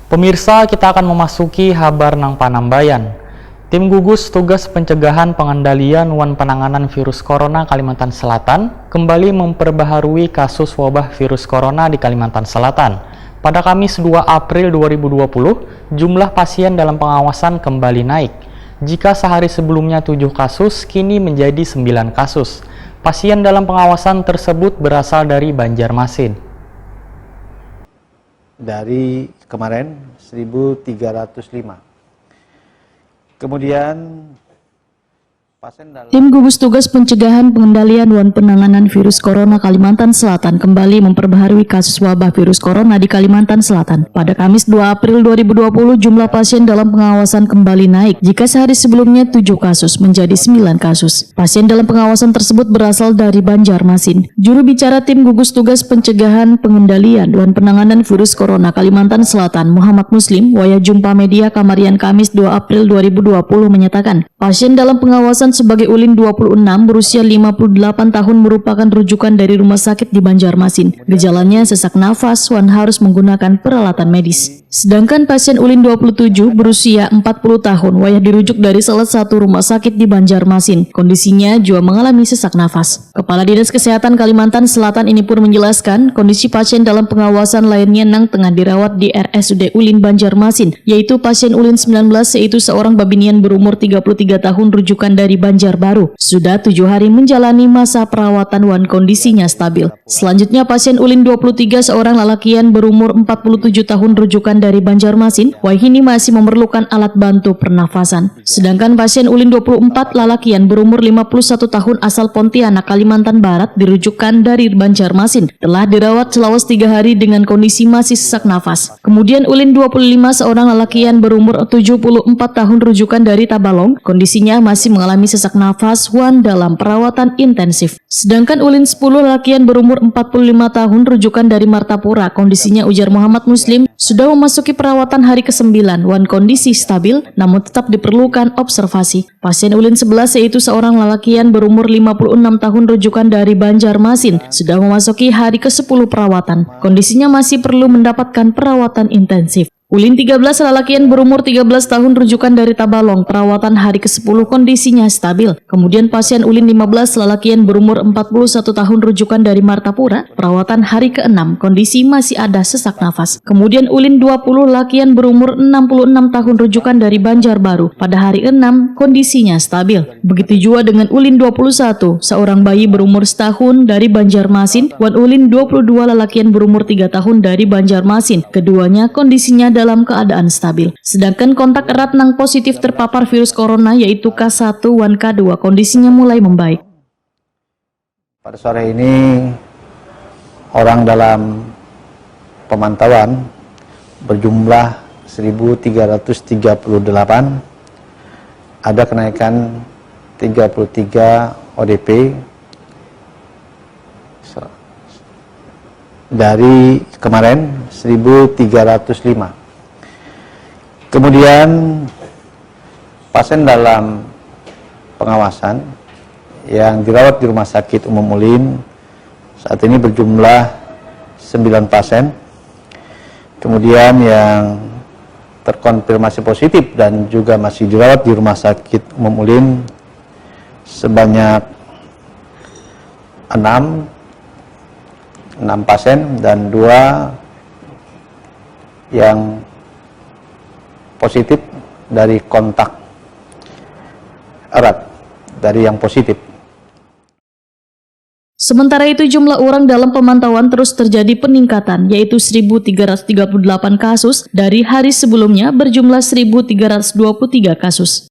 Pemirsa, kita akan memasuki Habar Nang Panambayan. Tim gugus tugas pencegahan pengendalian wan penanganan virus corona Kalimantan Selatan kembali memperbaharui kasus wabah virus corona di Kalimantan Selatan. Pada Kamis 2 April 2020, jumlah pasien dalam pengawasan kembali naik. Jika sehari sebelumnya 7 kasus, kini menjadi 9 kasus. Pasien dalam pengawasan tersebut berasal dari Banjarmasin. Dari kemarin 1.305. Kemudian Tim gugus tugas pencegahan pengendalian wan penanganan virus corona Kalimantan Selatan kembali memperbaharui kasus wabah virus corona di Kalimantan Selatan. Pada Kamis 2 April 2020, jumlah pasien dalam pengawasan kembali naik. Jika sehari sebelumnya 7 kasus menjadi 9 kasus. Pasien dalam pengawasan tersebut berasal dari Banjarmasin. Juru bicara tim gugus tugas pencegahan pengendalian wan penanganan virus corona Kalimantan Selatan, Muhammad Muslim, waya jumpa media Kamarian Kamis 2 April 2020 menyatakan, pasien dalam pengawasan sebagai Ulin 26 berusia 58 tahun merupakan rujukan dari rumah sakit di Banjarmasin. Gejalanya sesak nafas, wan harus menggunakan peralatan medis. Sedangkan pasien Ulin 27 berusia 40 tahun wayah dirujuk dari salah satu rumah sakit di Banjarmasin. Kondisinya juga mengalami sesak nafas. Kepala Dinas Kesehatan Kalimantan Selatan ini pun menjelaskan kondisi pasien dalam pengawasan lainnya yang tengah dirawat di RSUD Ulin Banjarmasin, yaitu pasien Ulin 19 yaitu seorang babinian berumur 33 tahun rujukan dari Banjarbaru. Sudah 7 hari menjalani masa perawatan wan kondisinya stabil. Selanjutnya pasien Ulin 23 seorang lelakian berumur 47 tahun rujukan dari Banjarmasin, ini masih memerlukan alat bantu pernafasan. Sedangkan pasien Ulin 24 lelakian berumur 51 tahun asal Pontianak, Kalimantan Barat dirujukkan dari Banjarmasin, telah dirawat selama 3 hari dengan kondisi masih sesak nafas. Kemudian Ulin 25 seorang lelakian berumur 74 tahun rujukan dari Tabalong, kondisinya masih mengalami sesak nafas wan dalam perawatan intensif. Sedangkan Ulin 10 lelakian berumur 45 tahun rujukan dari Martapura, kondisinya ujar Muhammad Muslim sudah memasuki perawatan hari ke-9 wan kondisi stabil namun tetap diperlukan observasi. Pasien Ulin 11 yaitu seorang lelakian berumur 56 tahun rujukan dari Banjarmasin sudah memasuki hari ke-10 perawatan. Kondisinya masih perlu mendapatkan perawatan intensif. Ulin 13 lelakian berumur 13 tahun rujukan dari Tabalong, perawatan hari ke-10 kondisinya stabil. Kemudian pasien Ulin 15 lelakian berumur 41 tahun rujukan dari Martapura, perawatan hari ke-6 kondisi masih ada sesak nafas. Kemudian Ulin 20 lelakian berumur 66 tahun rujukan dari Banjarbaru, pada hari ke-6 kondisinya stabil. Begitu juga dengan Ulin 21, seorang bayi berumur setahun dari Banjarmasin, dan Ulin 22 lelakian berumur 3 tahun dari Banjarmasin. Keduanya kondisinya dalam keadaan stabil. Sedangkan kontak erat yang positif terpapar virus corona yaitu K1 dan K2 kondisinya mulai membaik. Pada sore ini orang dalam pemantauan berjumlah 1.338, ada kenaikan 33 ODP dari kemarin 1.305. Kemudian pasien dalam pengawasan yang dirawat di Rumah Sakit Umum Ulin saat ini berjumlah 9 pasien. Kemudian yang terkonfirmasi positif dan juga masih dirawat di Rumah Sakit Umum Ulin sebanyak 6 pasien dan 2 yang positif dari kontak erat dari yang positif. Sementara itu jumlah orang dalam pemantauan terus terjadi peningkatan yaitu 1.338 kasus dari hari sebelumnya berjumlah 1.323 kasus.